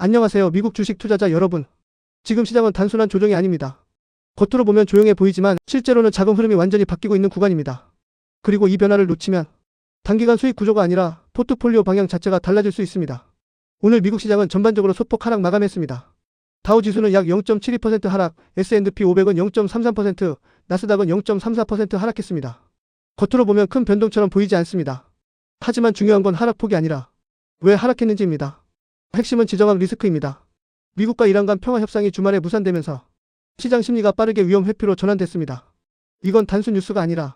안녕하세요, 미국 주식 투자자 여러분. 지금 시장은 단순한 조정이 아닙니다. 겉으로 보면 조용해 보이지만 실제로는 자금 흐름이 완전히 바뀌고 있는 구간입니다. 그리고 이 변화를 놓치면 단기간 수익 구조가 아니라 포트폴리오 방향 자체가 달라질 수 있습니다. 오늘 미국 시장은 전반적으로 소폭 하락 마감했습니다. 다우 지수는 약 0.72% 하락, S&P 500은 0.33%, 나스닥은 0.34% 하락했습니다. 겉으로 보면 큰 변동처럼 보이지 않습니다. 하지만 중요한 건 하락폭이 아니라 왜 하락했는지입니다. 핵심은 지정학 리스크입니다. 미국과 이란 간 평화 협상이 주말에 무산되면서 시장 심리가 빠르게 위험 회피로 전환됐습니다. 이건 단순 뉴스가 아니라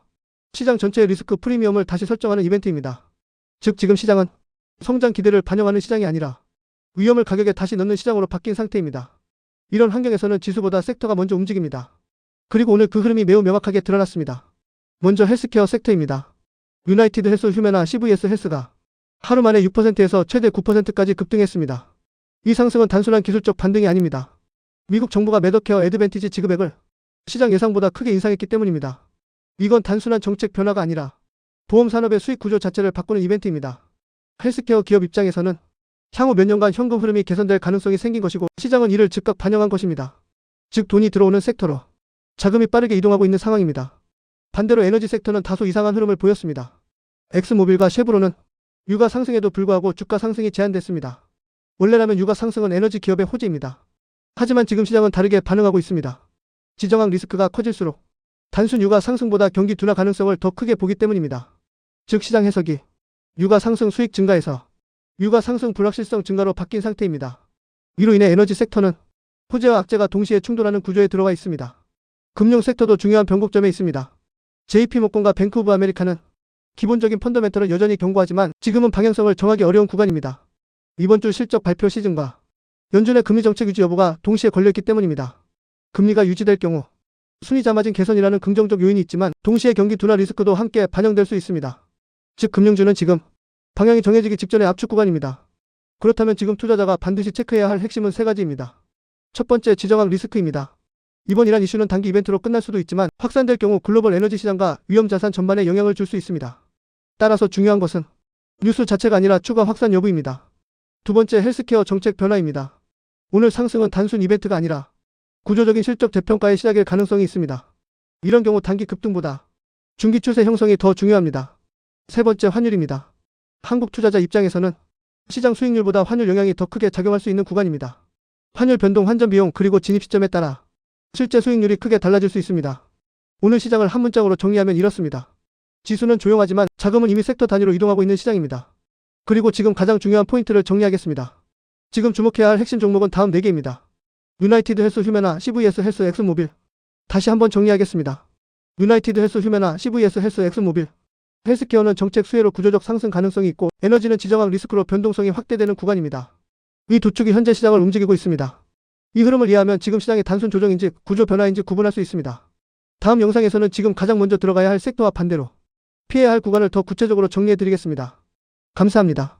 시장 전체의 리스크 프리미엄을 다시 설정하는 이벤트입니다. 즉 지금 시장은 성장 기대를 반영하는 시장이 아니라 위험을 가격에 다시 넣는 시장으로 바뀐 상태입니다. 이런 환경에서는 지수보다 섹터가 먼저 움직입니다. 그리고 오늘 그 흐름이 매우 명확하게 드러났습니다. 먼저 헬스케어 섹터입니다. 유나이티드 헬스 휴메나 CVS 헬스가 하루 만에 6%에서 최대 9%까지 급등했습니다. 이 상승은 단순한 기술적 반등이 아닙니다. 미국 정부가 메더케어 애드밴티지 지급액을 시장 예상보다 크게 인상했기 때문입니다. 이건 단순한 정책 변화가 아니라 보험 산업의 수익 구조 자체를 바꾸는 이벤트입니다. 헬스케어 기업 입장에서는 향후 몇 년간 현금 흐름이 개선될 가능성이 생긴 것이고 시장은 이를 즉각 반영한 것입니다. 즉 돈이 들어오는 섹터로 자금이 빠르게 이동하고 있는 상황입니다. 반대로 에너지 섹터는 다소 이상한 흐름을 보였습니다. 엑스모빌과 쉐브론은 유가 상승에도 불구하고 주가 상승이 제한됐습니다. 원래라면 유가 상승은 에너지 기업의 호재입니다. 하지만 지금 시장은 다르게 반응하고 있습니다. 지정학 리스크가 커질수록 단순 유가 상승보다 경기 둔화 가능성을 더 크게 보기 때문입니다. 즉 시장 해석이 유가 상승 수익 증가에서 유가 상승 불확실성 증가로 바뀐 상태입니다. 이로 인해 에너지 섹터는 호재와 악재가 동시에 충돌하는 구조에 들어가 있습니다. 금융 섹터도 중요한 변곡점에 있습니다. JP모건과 뱅크 오브 아메리카는 기본적인 펀더멘털은 여전히 견고하지만 지금은 방향성을 정하기 어려운 구간입니다. 이번 주 실적 발표 시즌과 연준의 금리 정책 유지 여부가 동시에 걸려있기 때문입니다. 금리가 유지될 경우 순위자 마진 개선이라는 긍정적 요인이 있지만 동시에 경기 둔화 리스크도 함께 반영될 수 있습니다. 즉 금융주는 지금 방향이 정해지기 직전의 압축 구간입니다. 그렇다면 지금 투자자가 반드시 체크해야 할 핵심은 세 가지입니다. 첫 번째, 지정학 리스크입니다. 이번 이란 이슈는 단기 이벤트로 끝날 수도 있지만 확산될 경우 글로벌 에너지 시장과 위험 자산 전반에 영향을 줄 수 있습니다. 따라서 중요한 것은 뉴스 자체가 아니라 추가 확산 여부입니다. 두 번째, 헬스케어 정책 변화입니다. 오늘 상승은 단순 이벤트가 아니라 구조적인 실적 재평가의 시작일 가능성이 있습니다. 이런 경우 단기 급등보다 중기 추세 형성이 더 중요합니다. 세 번째, 환율입니다. 한국 투자자 입장에서는 시장 수익률보다 환율 영향이 더 크게 작용할 수 있는 구간입니다. 환율 변동, 환전 비용, 그리고 진입 시점에 따라 실제 수익률이 크게 달라질 수 있습니다. 오늘 시장을 한 문장으로 정리하면 이렇습니다. 지수는 조용하지만 자금은 이미 섹터 단위로 이동하고 있는 시장입니다. 그리고 지금 가장 중요한 포인트를 정리하겠습니다. 지금 주목해야 할 핵심 종목은 다음 4개입니다. 유나이티드 헬스 휴메나 CVS 헬스 엑스모빌. 다시 한번 정리하겠습니다. 유나이티드 헬스 휴메나 CVS 헬스 엑스모빌. 헬스케어는 정책 수혜로 구조적 상승 가능성이 있고 에너지는 지정학 리스크로 변동성이 확대되는 구간입니다. 이 두 축이 현재 시장을 움직이고 있습니다. 이 흐름을 이해하면 지금 시장이 단순 조정인지 구조 변화인지 구분할 수 있습니다. 다음 영상에서는 지금 가장 먼저 들어가야 할 섹터와 반대로 피해야 할 구간을 더 구체적으로 정리해 드리겠습니다. 감사합니다.